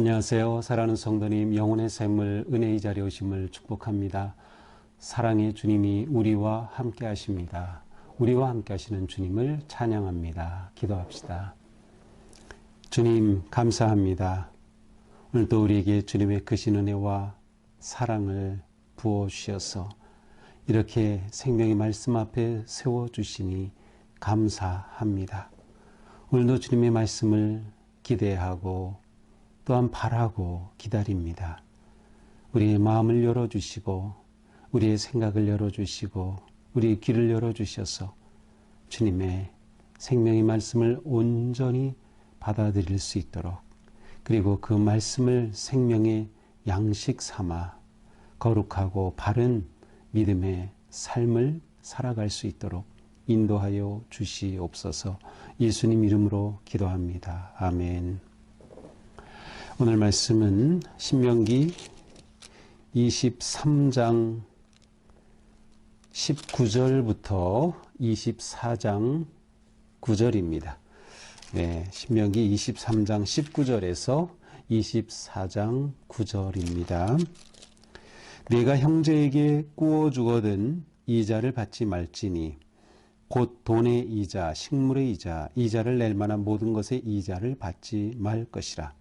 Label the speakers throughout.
Speaker 1: 안녕하세요. 사랑하는 성도님, 영혼의 샘물 은혜의 자리에 오심을 축복합니다. 사랑의 주님이 우리와 함께 하십니다. 우리와 함께 하시는 주님을 찬양합니다. 기도합시다. 주님 감사합니다. 오늘도 우리에게 주님의 크신 은혜와 사랑을 부어주셔서 이렇게 생명의 말씀 앞에 세워주시니 감사합니다. 오늘도 주님의 말씀을 기대하고 또한 바라고 기다립니다. 우리의 마음을 열어주시고 우리의 생각을 열어주시고 우리의 귀를 열어주셔서 주님의 생명의 말씀을 온전히 받아들일 수 있도록, 그리고 그 말씀을 생명의 양식 삼아 거룩하고 바른 믿음의 삶을 살아갈 수 있도록 인도하여 주시옵소서. 예수님 이름으로 기도합니다. 아멘. 오늘 말씀은 신명기 23장 19절부터 24장 9절입니다. 네, 신명기 23장 19절에서 24장 9절입니다. 내가 형제에게 꾸어 주거든 이자를 받지 말지니 곧 돈의 이자, 식물의 이자, 이자를 낼 만한 모든 것의 이자를 받지 말 것이라.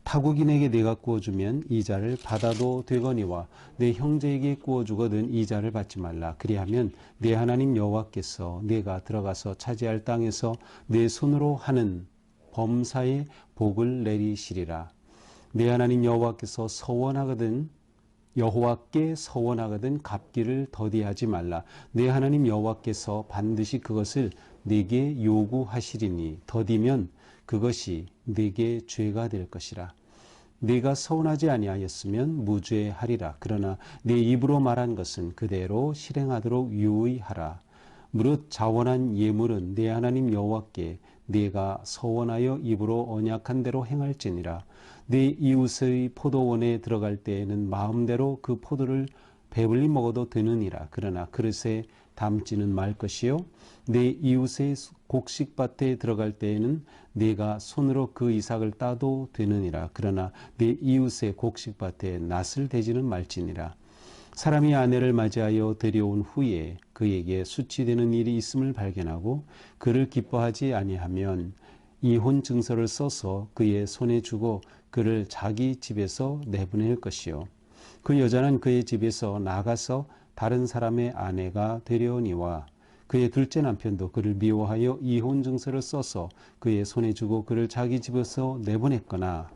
Speaker 1: 타국인에게 내가 구워주면 이자를 받아도 되거니와 내 형제에게 구워주거든 이자를 받지 말라. 그리하면 내 하나님 여호와께서 내가 들어가서 차지할 땅에서 내 손으로 하는 범사에 복을 내리시리라. 내 하나님 여호와께게 서원하거든 갚기를 더디하지 말라. 내 하나님 여호와께서 반드시 그것을 네게 요구하시리니 더디면 그것이 네게 죄가 될 것이라. 네가 서운하지 아니하였으면 무죄하리라. 그러나 네 입으로 말한 것은 그대로 실행하도록 유의하라. 무릇 자원한 예물은 내 하나님 여호와께 네가 서원하여 입으로 언약한 대로 행할지니라. 네 이웃의 포도원에 들어갈 때에는 마음대로 그 포도를 배불리 먹어도 되느니라. 그러나 그릇에 담지는 말 것이요 내 이웃의 곡식밭에 들어갈 때에는 네가 손으로 그 이삭을 따도 되느니라. 그러나 내 이웃의 곡식밭에 낫을 대지는 말지니라. 사람이 아내를 맞이하여 데려온 후에 그에게 수치되는 일이 있음을 발견하고 그를 기뻐하지 아니하면 이혼 증서를 써서 그의 손에 주고 그를 자기 집에서 내보낼 것이요 그 여자는 그의 집에서 나가서 다른 사람의 아내가 되려니와 그의 둘째 남편도 그를 미워하여 이혼 증서를 써서 그의 손에 주고 그를 자기 집에서 내보냈거나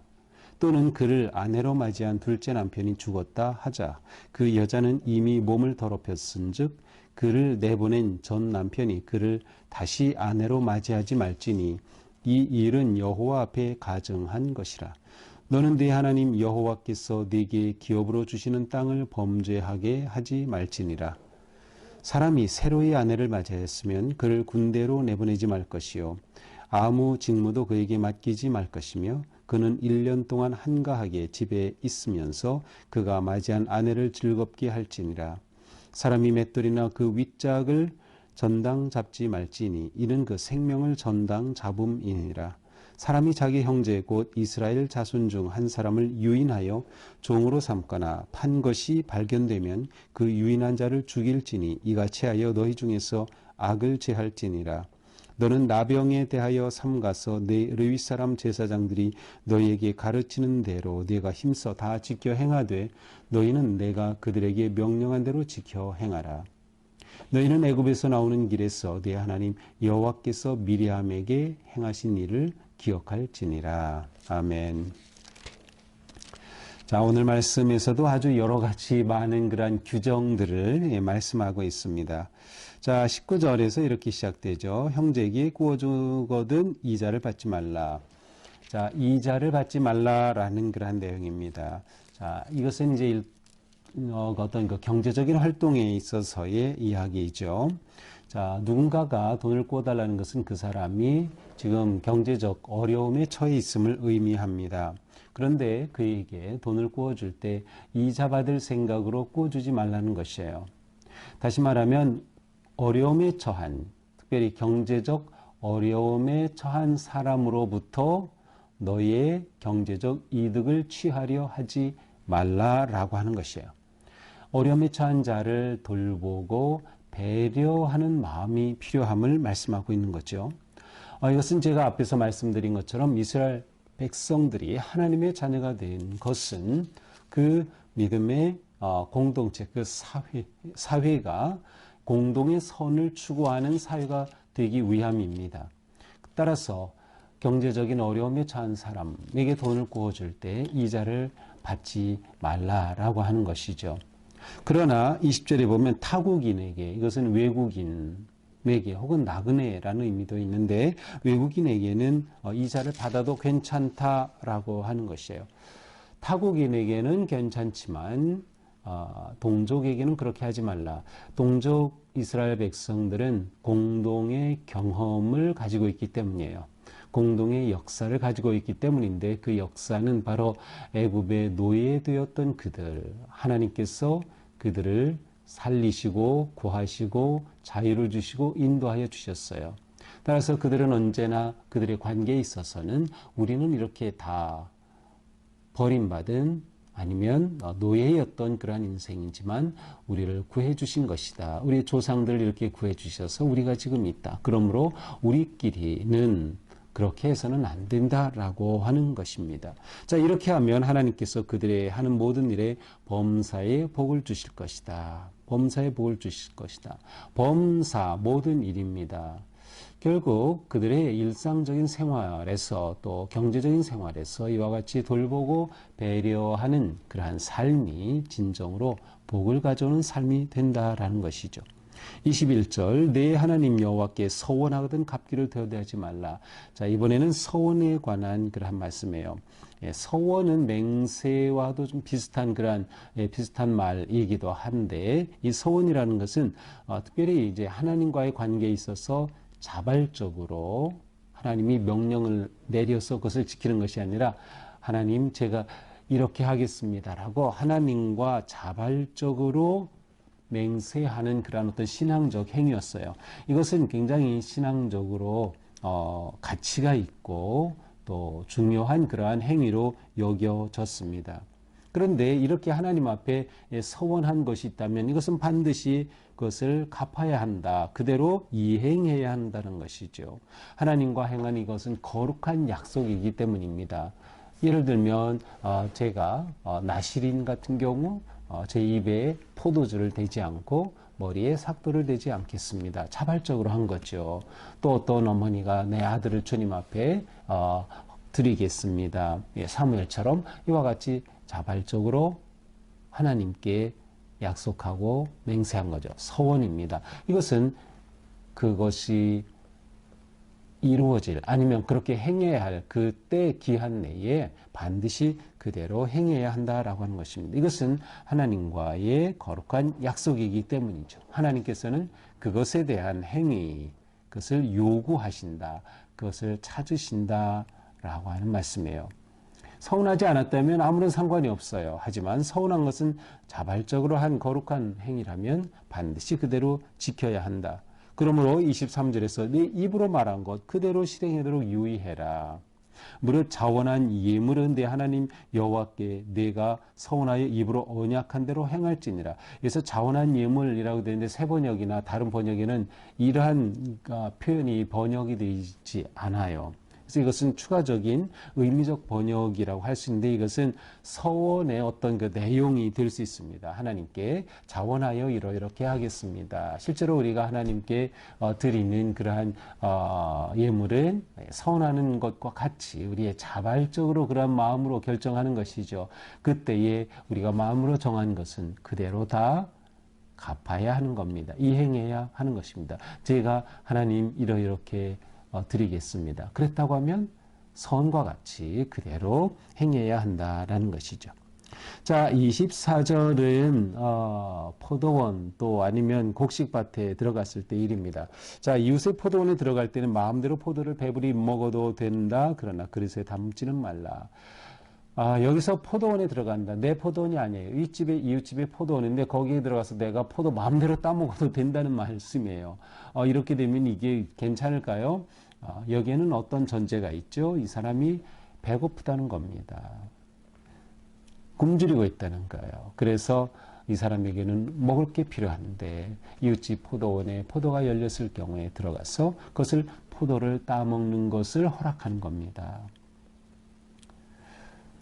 Speaker 1: 또는 그를 아내로 맞이한 둘째 남편이 죽었다 하자 그 여자는 이미 몸을 더럽혔은즉 그를 내보낸 전 남편이 그를 다시 아내로 맞이하지 말지니 이 일은 여호와 앞에 가증한 것이라. 너는 네 하나님 여호와께서 네게 기업으로 주시는 땅을 범죄하게 하지 말지니라. 사람이 새로이 아내를 맞이하였으면 그를 군대로 내보내지 말 것이요 아무 직무도 그에게 맡기지 말 것이며 그는 1년 동안 한가하게 집에 있으면서 그가 맞이한 아내를 즐겁게 할지니라. 사람이 맷돌이나 그 윗짝을 전당 잡지 말지니 이는 그 생명을 전당 잡음이니라. 사람이 자기 형제 곧 이스라엘 자손 중 한 사람을 유인하여 종으로 삼거나 판 것이 발견되면 그 유인한 자를 죽일지니 이같이 하여 너희 중에서 악을 제할지니라. 너는 나병에 대하여 삼가서 네 르위 사람 제사장들이 너희에게 가르치는 대로 네가 힘써 다 지켜 행하되 너희는 내가 그들에게 명령한 대로 지켜 행하라. 너희는 애굽에서 나오는 길에서 네 하나님 여호와께서 미리암에게 행하신 일을 기억할지니라. 아멘. 자, 오늘 말씀에서도 아주 여러 가지 많은 그러한 규정들을 말씀하고 있습니다. 자, 19절에서 이렇게 시작되죠. 형제에게 구워주거든 이자를 받지 말라. 자, 이자를 받지 말라라는 그러한 내용입니다. 자, 이것은 이제 어떤 그 경제적인 활동에 있어서의 이야기이죠. 자, 누군가가 돈을 구워달라는 것은 그 사람이 지금 경제적 어려움에 처해 있음을 의미합니다. 그런데 그에게 돈을 구워줄 때 이자 받을 생각으로 구워주지 말라는 것이에요. 다시 말하면 어려움에 처한, 특별히 경제적 어려움에 처한 사람으로부터 너의 경제적 이득을 취하려 하지 말라라고 하는 것이에요. 어려움에 처한 자를 돌보고 배려하는 마음이 필요함을 말씀하고 있는 거죠. 이것은 제가 앞에서 말씀드린 것처럼 이스라엘 백성들이 하나님의 자녀가 된 것은 그 믿음의 공동체, 그 사회가 공동의 선을 추구하는 사회가 되기 위함입니다. 따라서 경제적인 어려움에 처한 사람에게 돈을 구워줄 때 이자를 받지 말라라고 하는 것이죠. 그러나 20절에 보면 타국인에게, 이것은 외국인에게 혹은 나그네라는 의미도 있는데 외국인에게는 이자를 받아도 괜찮다라고 하는 것이에요. 타국인에게는 괜찮지만 동족에게는 그렇게 하지 말라. 동족 이스라엘 백성들은 공동의 경험을 가지고 있기 때문이에요. 공동의 역사를 가지고 있기 때문인데 그 역사는 바로 애굽의 노예되었던 그들, 하나님께서 그들을 살리시고 구하시고 자유를 주시고 인도하여 주셨어요. 따라서 그들은 언제나 그들의 관계에 있어서는 우리는 이렇게 다 버림받은 아니면 노예였던 그러한 인생이지만 우리를 구해 주신 것이다. 우리 조상들을 이렇게 구해 주셔서 우리가 지금 있다. 그러므로 우리끼리는 그렇게 해서는 안 된다라고 하는 것입니다. 자, 이렇게 하면 하나님께서 그들의 하는 모든 일에 범사에 복을 주실 것이다. 범사에 복을 주실 것이다. 범사, 모든 일입니다. 결국 그들의 일상적인 생활에서 또 경제적인 생활에서 이와 같이 돌보고 배려하는 그러한 삶이 진정으로 복을 가져오는 삶이 된다라는 것이죠. 21절 내 하나님 여호와께 서원하거든 갚기를 되어대하지 말라. 자, 이번에는 서원에 관한 그러한 말씀이에요. 서원은 맹세와도 좀 비슷한 그러한 비슷한 말이기도 한데 이 서원이라는 것은 특별히 이제 하나님과의 관계에 있어서 자발적으로 하나님이 명령을 내려서 그것을 지키는 것이 아니라 하나님 제가 이렇게 하겠습니다라고 하나님과 자발적으로 맹세하는 그런 어떤 신앙적 행위였어요. 이것은 굉장히 신앙적으로 가치가 있고 또 중요한 그러한 행위로 여겨졌습니다. 그런데 이렇게 하나님 앞에 서원한 것이 있다면 이것은 반드시 그것을 갚아야 한다. 그대로 이행해야 한다는 것이죠. 하나님과 행한 이것은 거룩한 약속이기 때문입니다. 예를 들면 제가 나실인 같은 경우 제 입에 포도주를 대지 않고 머리에 삭도를 대지 않겠습니다. 자발적으로 한 거죠. 또 어떤 어머니가 내 아들을 주님 앞에 드리겠습니다. 사무엘처럼 이와 같이 자발적으로 하나님께 약속하고 맹세한 거죠. 서원입니다. 이것은 그것이 이루어질 아니면 그렇게 행해야 할 그때 기한 내에 반드시 그대로 행해야 한다라고 하는 것입니다. 이것은 하나님과의 거룩한 약속이기 때문이죠. 하나님께서는 그것에 대한 행위, 그것을 요구하신다, 그것을 찾으신다라고 하는 말씀이에요. 서운하지 않았다면 아무런 상관이 없어요. 하지만 서운한 것은 자발적으로 한 거룩한 행위라면 반드시 그대로 지켜야 한다. 그러므로 23절에서 네 입으로 말한 것 그대로 실행하도록 유의해라. 무릇 자원한 예물은 내 하나님 여호와께 내가 서원하여 입으로 언약한 대로 행할지니라. 그래서 자원한 예물이라고 되는데 새 번역이나 다른 번역에는 이러한 표현이 번역이 되지 않아요. 그래서 이것은 추가적인 의미적 번역이라고 할 수 있는데 이것은 서원의 어떤 그 내용이 될 수 있습니다. 하나님께 자원하여 이렇게 하겠습니다. 실제로 우리가 하나님께 드리는 그러한 예물은 서원하는 것과 같이 우리의 자발적으로 그러한 마음으로 결정하는 것이죠. 그때에 우리가 마음으로 정한 것은 그대로 다 갚아야 하는 겁니다. 이행해야 하는 것입니다. 제가 하나님 이렇게 드리겠습니다. 그랬다고 하면 선과 같이 그대로 행해야 한다라는 것이죠. 자, 24절은 포도원 또 아니면 곡식밭에 들어갔을 때 일입니다. 자, 이웃의 포도원에 들어갈 때는 마음대로 포도를 배부리 먹어도 된다. 그러나 그릇에 담지는 말라. 여기서 포도원에 들어간다. 내 포도원이 아니에요. 이웃집의 포도원인데 거기에 들어가서 내가 포도 마음대로 따먹어도 된다는 말씀이에요. 이렇게 되면 이게 괜찮을까요? 여기에는 어떤 전제가 있죠? 이 사람이 배고프다는 겁니다. 굶주리고 있다는 거예요. 그래서 이 사람에게는 먹을 게 필요한데 이웃집 포도원에 포도가 열렸을 경우에 들어가서 그것을 포도를 따먹는 것을 허락하는 겁니다.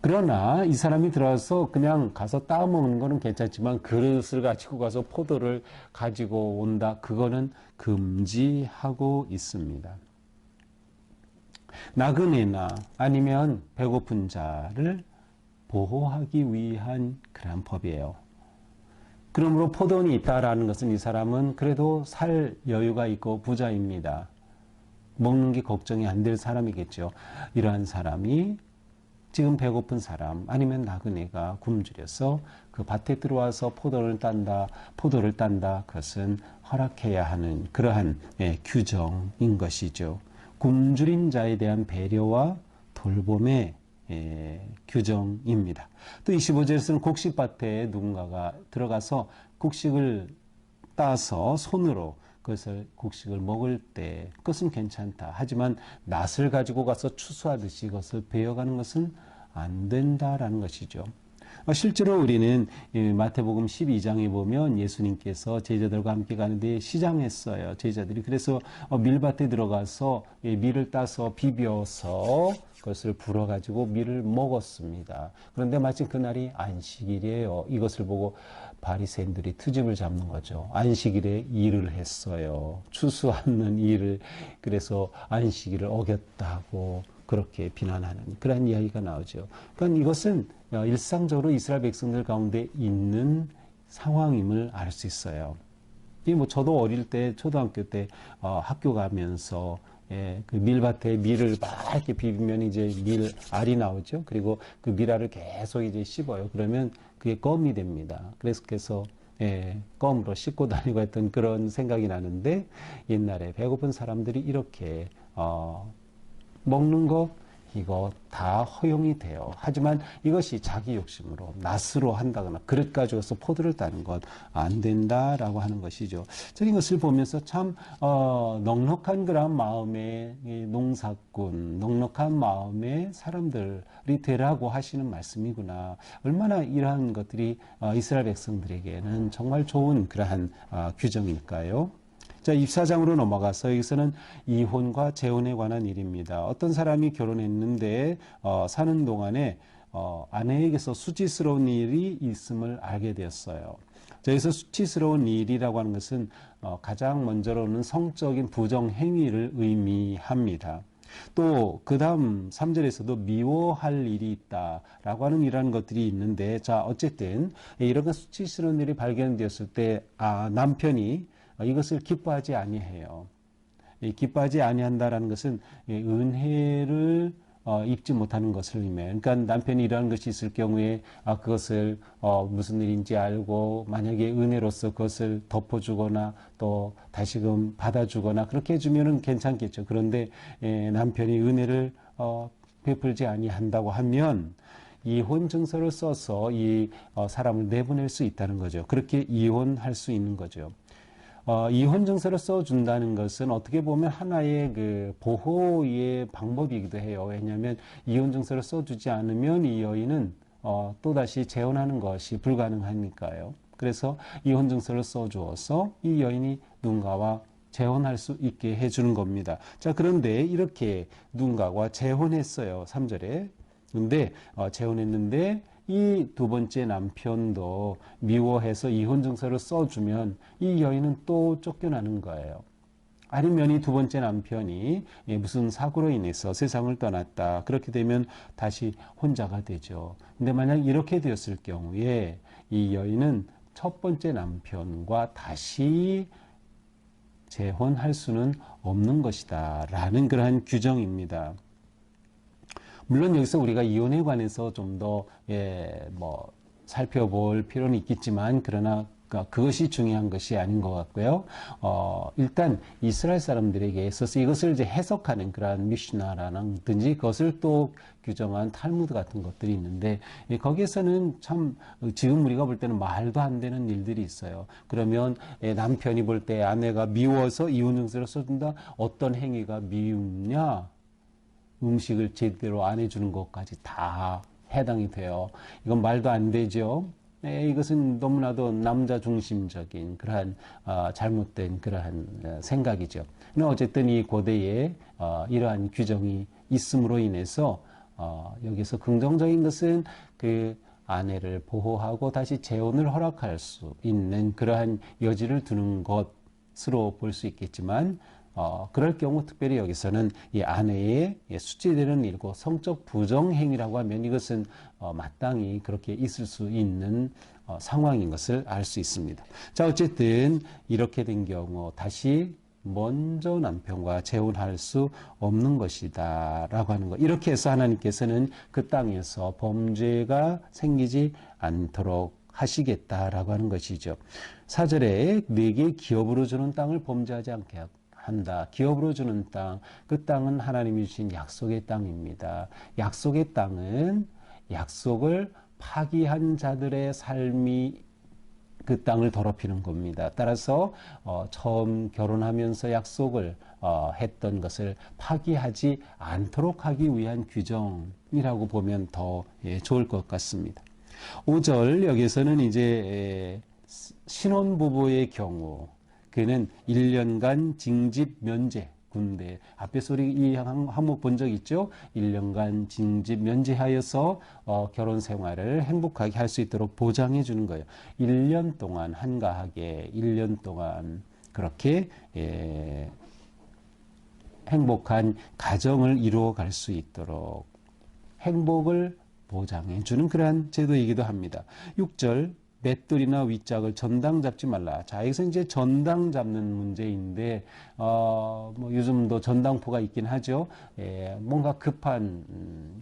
Speaker 1: 그러나 이 사람이 들어와서 그냥 가서 따먹는 거는 괜찮지만 그릇을 가지고 가서 포도를 가지고 온다. 그거는 금지하고 있습니다. 나그네나 아니면 배고픈 자를 보호하기 위한 그런 법이에요. 그러므로 포도원이 있다라는 것은 이 사람은 그래도 살 여유가 있고 부자입니다. 먹는 게 걱정이 안 될 사람이겠죠. 이러한 사람이 지금 배고픈 사람 아니면 나그네가 굶주려서 그 밭에 들어와서 포도를 딴다 그것은 허락해야 하는 그러한 규정인 것이죠. 굶주린 자에 대한 배려와 돌봄의 규정입니다. 또 25절에서는 곡식밭에 누군가가 들어가서 곡식을 따서 손으로 그것을 곡식을 먹을 때 그것은 괜찮다. 하지만 낫을 가지고 가서 추수하듯이 그것을 베어가는 것은 안 된다라는 것이죠. 실제로 우리는 마태복음 12장에 보면 예수님께서 제자들과 함께 가는데 시장했어요. 제자들이. 그래서 밀밭에 들어가서 밀을 따서 비벼서 그것을 불어가지고 밀을 먹었습니다. 그런데 마침 그날이 안식일이에요. 이것을 보고 바리새인들이 트집을 잡는 거죠. 안식일에 일을 했어요. 추수하는 일을. 그래서 안식일을 어겼다고 그렇게 비난하는 그런 이야기가 나오죠. 그러니까 이것은 일상적으로 이스라엘 백성들 가운데 있는 상황임을 알 수 있어요. 이 뭐 저도 어릴 때 초등학교 때 학교 가면서 그 밀밭에 밀을 막 이렇게 비비면 이제 밀알이 나오죠. 그리고 그 밀알을 계속 이제 씹어요. 그러면 그게 껌이 됩니다. 그래서 껌으로 씹고 다니고 했던 그런 생각이 나는데 옛날에 배고픈 사람들이 이렇게 먹는 것 이거 다 허용이 돼요. 하지만 이것이 자기 욕심으로 낫으로 한다거나 그릇 가지고서 포도를 따는 것 안 된다라고 하는 것이죠. 저는 이것을 보면서 참 넉넉한 그런 마음의 농사꾼, 넉넉한 마음의 사람들이 되라고 하시는 말씀이구나. 얼마나 이러한 것들이 이스라엘 백성들에게는 정말 좋은 그러한 규정일까요? 자, 24장으로 넘어가서 여기서는 이혼과 재혼에 관한 일입니다. 어떤 사람이 결혼했는데 사는 동안에 아내에게서 수치스러운 일이 있음을 알게 되었어요. 자, 여기서 수치스러운 일이라고 하는 것은 가장 먼저로는 성적인 부정 행위를 의미합니다. 또 그 다음 3절에서도 미워할 일이 있다라고 하는 이러한 것들이 있는데, 자, 어쨌든 이런 수치스러운 일이 발견되었을 때 남편이 이것을 기뻐하지 아니해요. 기뻐하지 아니한다라는 것은 은혜를 입지 못하는 것을 의미해요. 그러니까 남편이 이러한 것이 있을 경우에 그것을 무슨 일인지 알고 만약에 은혜로서 그것을 덮어주거나 또 다시금 받아주거나 그렇게 해주면은 괜찮겠죠. 그런데 남편이 은혜를 베풀지 아니한다고 하면 이혼 증서를 써서 이 사람을 내보낼 수 있다는 거죠. 그렇게 이혼할 수 있는 거죠. 이혼 증서를 써준다는 것은 어떻게 보면 하나의 그 보호의 방법이기도 해요. 왜냐하면 이혼 증서를 써주지 않으면 이 여인은 또다시 재혼하는 것이 불가능하니까요. 그래서 이혼 증서를 써주어서 이 여인이 누군가와 재혼할 수 있게 해주는 겁니다. 자, 그런데 이렇게 누군가와 재혼했어요. 3절에. 근데 재혼했는데 이 두 번째 남편도 미워해서 이혼 증서를 써주면 이 여인은 또 쫓겨나는 거예요. 아니면 이 두 번째 남편이 무슨 사고로 인해서 세상을 떠났다. 그렇게 되면 다시 혼자가 되죠. 근데 만약 이렇게 되었을 경우에 이 여인은 첫 번째 남편과 다시 재혼할 수는 없는 것이다 라는 그러한 규정입니다. 물론 여기서 우리가 이혼에 관해서 좀 더 살펴볼 필요는 있겠지만 그러나 그것이 중요한 것이 아닌 것 같고요. 일단 이스라엘 사람들에게 있어서 이것을 이제 해석하는 그러한 미슈나라든지 그것을 또 규정한 탈무드 같은 것들이 있는데 거기에서는 참 지금 우리가 볼 때는 말도 안 되는 일들이 있어요. 그러면 남편이 볼 때 아내가 미워서 이혼 증서를 써준다. 어떤 행위가 미움냐? 음식을 제대로 안 해주는 것까지 다 해당이 돼요. 이건 말도 안 되죠. 이것은 너무나도 남자 중심적인 그러한 잘못된 그러한 생각이죠. 어쨌든 이 고대에 이러한 규정이 있음으로 인해서 여기서 긍정적인 것은 그 아내를 보호하고 다시 재혼을 허락할 수 있는 그러한 여지를 두는 것으로 볼 수 있겠지만 그럴 경우 특별히 여기서는 이 아내의 수치되는 일고 성적 부정행위라고 하면 이것은 마땅히 그렇게 있을 수 있는 상황인 것을 알 수 있습니다. 자, 어쨌든 이렇게 된 경우 다시 먼저 남편과 재혼할 수 없는 것이다 라고 하는 것. 이렇게 해서 하나님께서는 그 땅에서 범죄가 생기지 않도록 하시겠다라고 하는 것이죠. 4절에 내게 기업으로 주는 땅을 범죄하지 않게 한다. 기업으로 주는 땅, 그 땅은 하나님이 주신 약속의 땅입니다. 약속의 땅은 약속을 파기한 자들의 삶이 그 땅을 더럽히는 겁니다. 따라서 처음 결혼하면서 약속을 했던 것을 파기하지 않도록 하기 위한 규정이라고 보면 더 좋을 것 같습니다. 5절 여기서는 이제 신혼부부의 경우 그는 1년간 징집 면제 군대 앞에서 우리 이 항목 본 적 있죠? 1년간 징집 면제하여서 결혼 생활을 행복하게 할 수 있도록 보장해 주는 거예요. 1년 동안 한가하게 1년 동안 그렇게 행복한 가정을 이루어갈 수 있도록 행복을 보장해 주는 그러한 제도이기도 합니다. 6절 맷돌이나 윗짝을 전당 잡지 말라. 자, 여기서 이제 전당 잡는 문제인데, 뭐 요즘도 전당포가 있긴 하죠. 뭔가 급한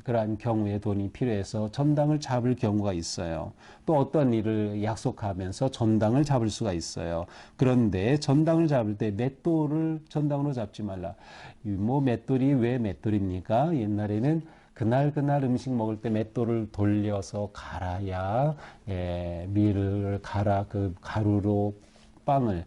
Speaker 1: 그러한 경우에 돈이 필요해서 전당을 잡을 경우가 있어요. 또 어떤 일을 약속하면서 전당을 잡을 수가 있어요. 그런데 전당을 잡을 때 맷돌을 전당으로 잡지 말라. 뭐 맷돌이 왜 맷돌입니까? 옛날에는 그날 음식 먹을 때 맷돌을 돌려서 갈아야 밀을 갈아 그 가루로 빵을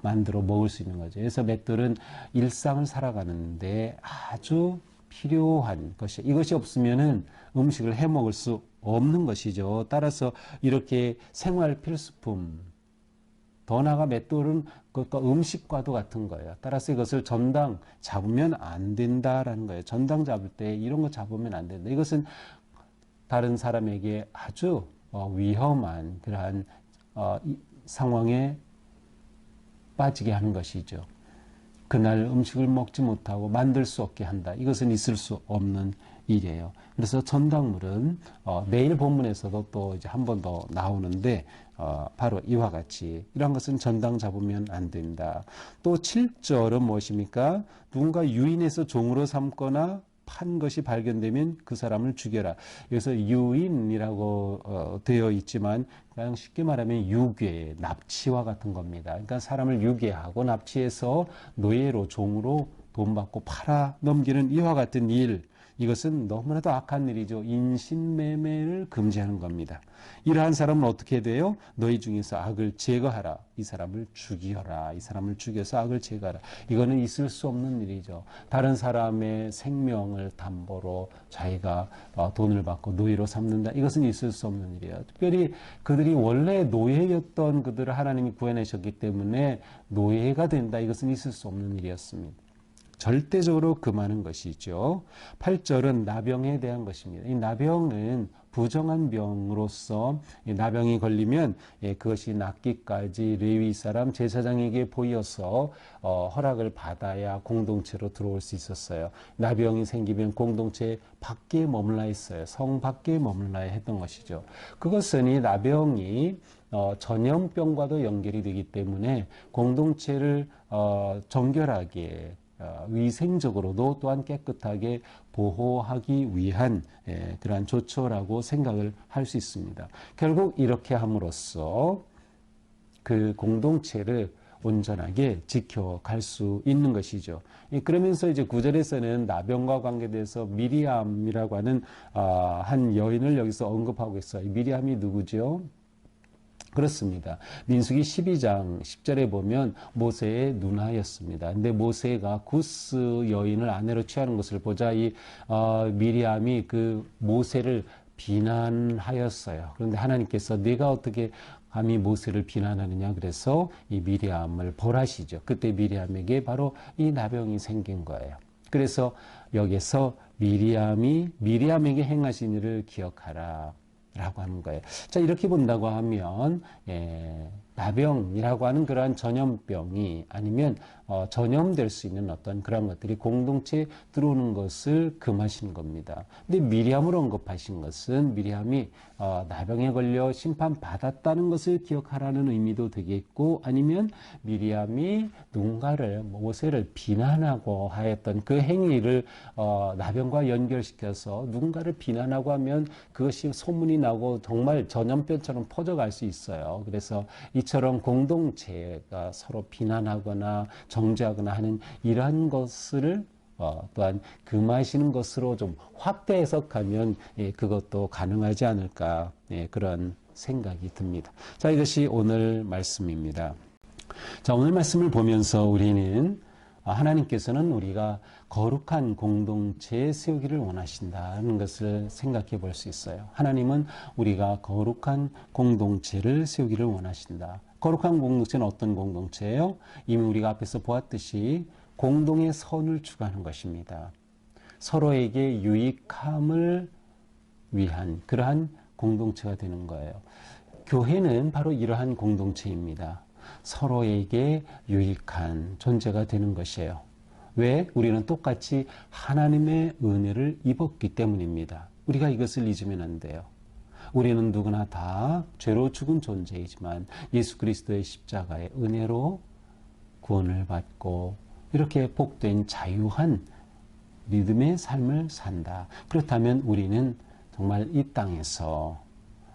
Speaker 1: 만들어 먹을 수 있는 거죠. 그래서 맷돌은 일상을 살아가는데 아주 필요한 것이 이것이 없으면은 음식을 해 먹을 수 없는 것이죠. 따라서 이렇게 생활 필수품 더 나아가 맷돌은 그것과 음식과도 같은 거예요. 따라서 이것을 전당 잡으면 안 된다라는 거예요. 전당 잡을 때 이런 거 잡으면 안 된다. 이것은 다른 사람에게 아주 위험한 그러한 상황에 빠지게 하는 것이죠. 그날 음식을 먹지 못하고 만들 수 없게 한다. 이것은 있을 수 없는 일이에요. 그래서 전당물은 내일 본문에서도 또 이제 한 번 더 나오는데 바로 이와 같이 이런 것은 전당 잡으면 안 된다. 또 7절은 무엇입니까? 누군가 유인해서 종으로 삼거나 판 것이 발견되면 그 사람을 죽여라. 여기서 유인이라고 되어 있지만 그냥 쉽게 말하면 유괴, 납치와 같은 겁니다. 그러니까 사람을 유괴하고 납치해서 노예로 종으로 돈 받고 팔아 넘기는 이와 같은 일, 이것은 너무나도 악한 일이죠. 인신매매를 금지하는 겁니다. 이러한 사람은 어떻게 돼요? 너희 중에서 악을 제거하라. 이 사람을 죽여라. 이 사람을 죽여서 악을 제거하라. 이거는 있을 수 없는 일이죠. 다른 사람의 생명을 담보로 자기가 돈을 받고 노예로 삼는다. 이것은 있을 수 없는 일이에요. 특별히 그들이 원래 노예였던 그들을 하나님이 구해내셨기 때문에 노예가 된다. 이것은 있을 수 없는 일이었습니다. 절대적으로 금하는 것이죠. 8절은 나병에 대한 것입니다. 이 나병은 부정한 병으로서 나병이 걸리면 그것이 낫기까지 레위 사람 제사장에게 보여서 허락을 받아야 공동체로 들어올 수 있었어요. 나병이 생기면 공동체 밖에 머물러 있어요. 성 밖에 머물러 했던 것이죠. 그것은 이 나병이 전염병과도 연결이 되기 때문에 공동체를 정결하게 위생적으로도 또한 깨끗하게 보호하기 위한 그러한 조처라고 생각을 할 수 있습니다. 결국 이렇게 함으로써 그 공동체를 온전하게 지켜갈 수 있는 것이죠. 그러면서 이제 9절에서는 나병과 관계돼서 미리암이라고 하는 한 여인을 여기서 언급하고 있어요. 미리암이 누구죠? 그렇습니다. 민수기 12장 10절에 보면 모세의 누나였습니다. 근데 모세가 구스 여인을 아내로 취하는 것을 보자 미리암이 그 모세를 비난하였어요. 그런데 하나님께서 네가 어떻게 감히 모세를 비난하느냐, 그래서 이 미리암을 벌하시죠. 그때 미리암에게 바로 이 나병이 생긴 거예요. 그래서 여기서 미리암에게 행하신 일을 기억하라 라고 하는 거예요. 자, 이렇게 본다고 하면 나병이라고 하는 그러한 전염병이 아니면 전염될 수 있는 어떤 그런 것들이 공동체에 들어오는 것을 금하신 겁니다. 근데 미리암을 언급하신 것은 미리암이 나병에 걸려 심판받았다는 것을 기억하라는 의미도 되겠고, 아니면 미리암이 누군가를, 모세를 비난하고 하였던 그 행위를 나병과 연결시켜서 누군가를 비난하고 하면 그것이 소문이 나고 정말 전염병처럼 퍼져갈 수 있어요. 그래서 이처럼 공동체가 서로 비난하거나 정죄하거나 하는 이러한 것을 또한 금하시는 것으로 좀 확대 해석하면 그것도 가능하지 않을까, 그런 생각이 듭니다. 자, 이것이 오늘 말씀입니다. 자, 오늘 말씀을 보면서 우리는 하나님께서는 우리가 거룩한 공동체에 세우기를 원하신다는 것을 생각해 볼 수 있어요. 하나님은 우리가 거룩한 공동체를 세우기를 원하신다. 거룩한 공동체는 어떤 공동체예요? 이미 우리가 앞에서 보았듯이 공동의 선을 추구하는 것입니다. 서로에게 유익함을 위한 그러한 공동체가 되는 거예요. 교회는 바로 이러한 공동체입니다. 서로에게 유익한 존재가 되는 것이에요. 왜? 우리는 똑같이 하나님의 은혜를 입었기 때문입니다. 우리가 이것을 잊으면 안 돼요. 우리는 누구나 다 죄로 죽은 존재이지만 예수 그리스도의 십자가의 은혜로 구원을 받고 이렇게 복된 자유한 믿음의 삶을 산다. 그렇다면 우리는 정말 이 땅에서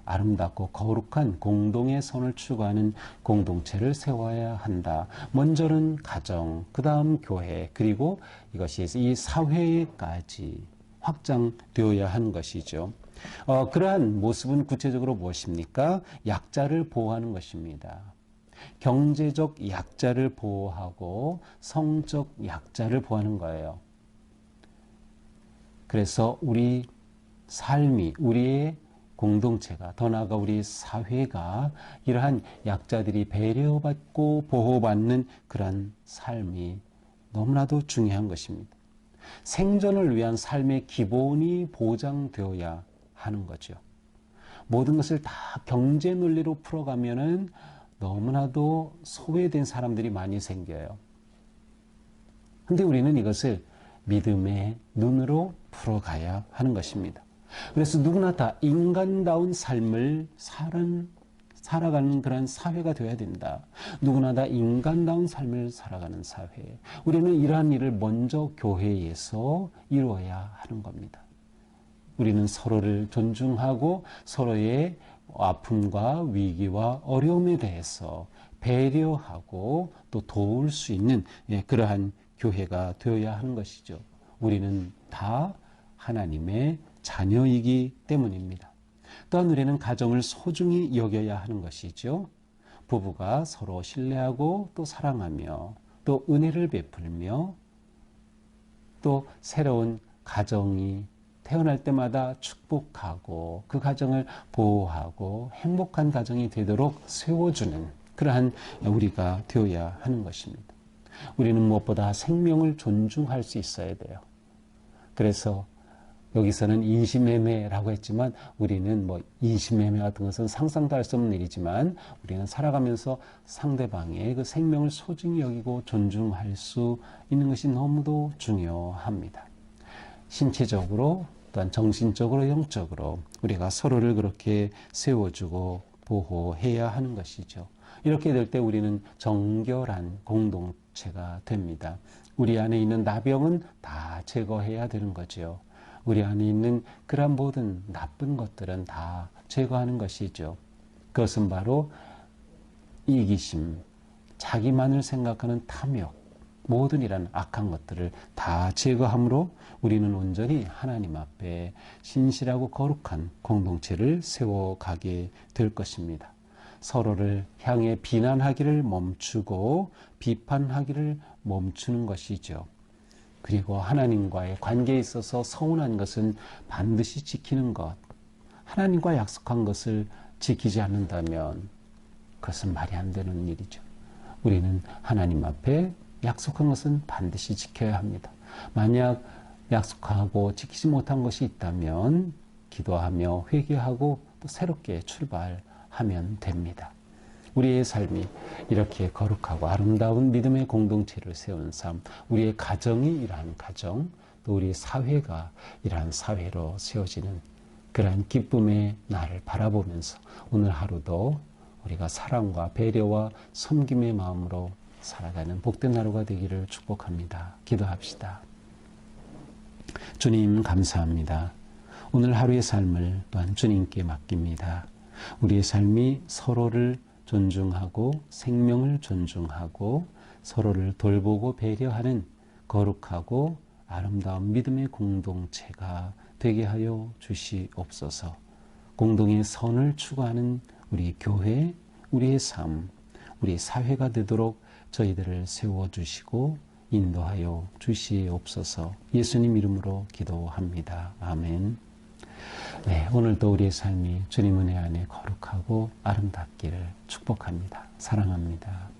Speaker 1: 아름답고 거룩한 공동의 선을 추구하는 공동체를 세워야 한다. 먼저는 가정, 그 다음 교회, 그리고 이것이 이 사회까지 확장되어야 하는 것이죠. 그러한 모습은 구체적으로 무엇입니까? 약자를 보호하는 것입니다. 경제적 약자를 보호하고 성적 약자를 보호하는 거예요. 그래서 우리 삶이, 우리의 공동체가, 더 나아가 우리 사회가 이러한 약자들이 배려받고 보호받는 그런 삶이 너무나도 중요한 것입니다. 생존을 위한 삶의 기본이 보장되어야 하는 거죠. 모든 것을 다 경제 논리로 풀어가면은 너무나도 소외된 사람들이 많이 생겨요. 근데 우리는 이것을 믿음의 눈으로 풀어가야 하는 것입니다. 그래서 누구나 다 인간다운 삶을 살아가는 그런 사회가 되어야 된다. 누구나 다 인간다운 삶을 살아가는 사회. 우리는 이러한 일을 먼저 교회에서 이루어야 하는 겁니다. 우리는 서로를 존중하고 서로의 아픔과 위기와 어려움에 대해서 배려하고 또 도울 수 있는 그러한 교회가 되어야 하는 것이죠. 우리는 다 하나님의 자녀이기 때문입니다. 또한 우리는 가정을 소중히 여겨야 하는 것이죠. 부부가 서로 신뢰하고 또 사랑하며 또 은혜를 베풀며 또 새로운 가정이 태어날 때마다 축복하고 그 가정을 보호하고 행복한 가정이 되도록 세워주는 그러한 우리가 되어야 하는 것입니다. 우리는 무엇보다 생명을 존중할 수 있어야 돼요. 그래서 여기서는 인신매매라고 했지만 우리는 인신매매 같은 것은 상상도 할 수 없는 일이지만 우리는 살아가면서 상대방의 그 생명을 소중히 여기고 존중할 수 있는 것이 너무도 중요합니다. 신체적으로 또한 정신적으로 영적으로 우리가 서로를 그렇게 세워주고 보호해야 하는 것이죠. 이렇게 될 때 우리는 정결한 공동체가 됩니다. 우리 안에 있는 나병은 다 제거해야 되는 거죠. 우리 안에 있는 그런 모든 나쁜 것들은 다 제거하는 것이죠. 그것은 바로 이기심, 자기만을 생각하는 탐욕, 모든 이런 악한 것들을 다 제거함으로 우리는 온전히 하나님 앞에 신실하고 거룩한 공동체를 세워가게 될 것입니다. 서로를 향해 비난하기를 멈추고 비판하기를 멈추는 것이죠. 그리고 하나님과의 관계에 있어서 서운한 것은 반드시 지키는 것. 하나님과 약속한 것을 지키지 않는다면 그것은 말이 안 되는 일이죠. 우리는 하나님 앞에 약속한 것은 반드시 지켜야 합니다. 만약 약속하고 지키지 못한 것이 있다면 기도하며 회개하고 또 새롭게 출발하면 됩니다. 우리의 삶이 이렇게 거룩하고 아름다운 믿음의 공동체를 세운 삶, 우리의 가정이 이러한 가정, 또 우리 사회가 이러한 사회로 세워지는 그러한 기쁨의 날을 바라보면서 오늘 하루도 우리가 사랑과 배려와 섬김의 마음으로 살아가는 복된 하루가 되기를 축복합니다. 기도합시다. 주님 감사합니다. 오늘 하루의 삶을 또한 주님께 맡깁니다. 우리의 삶이 서로를 존중하고 생명을 존중하고 서로를 돌보고 배려하는 거룩하고 아름다운 믿음의 공동체가 되게 하여 주시옵소서. 공동의 선을 추구하는 우리 교회, 우리의 삶, 우리 사회가 되도록 저희들을 세워주시고 인도하여 주시옵소서. 예수님 이름으로 기도합니다. 아멘. 네, 오늘도 우리의 삶이 주님 은혜 안에 거룩하고 아름답기를 축복합니다. 사랑합니다.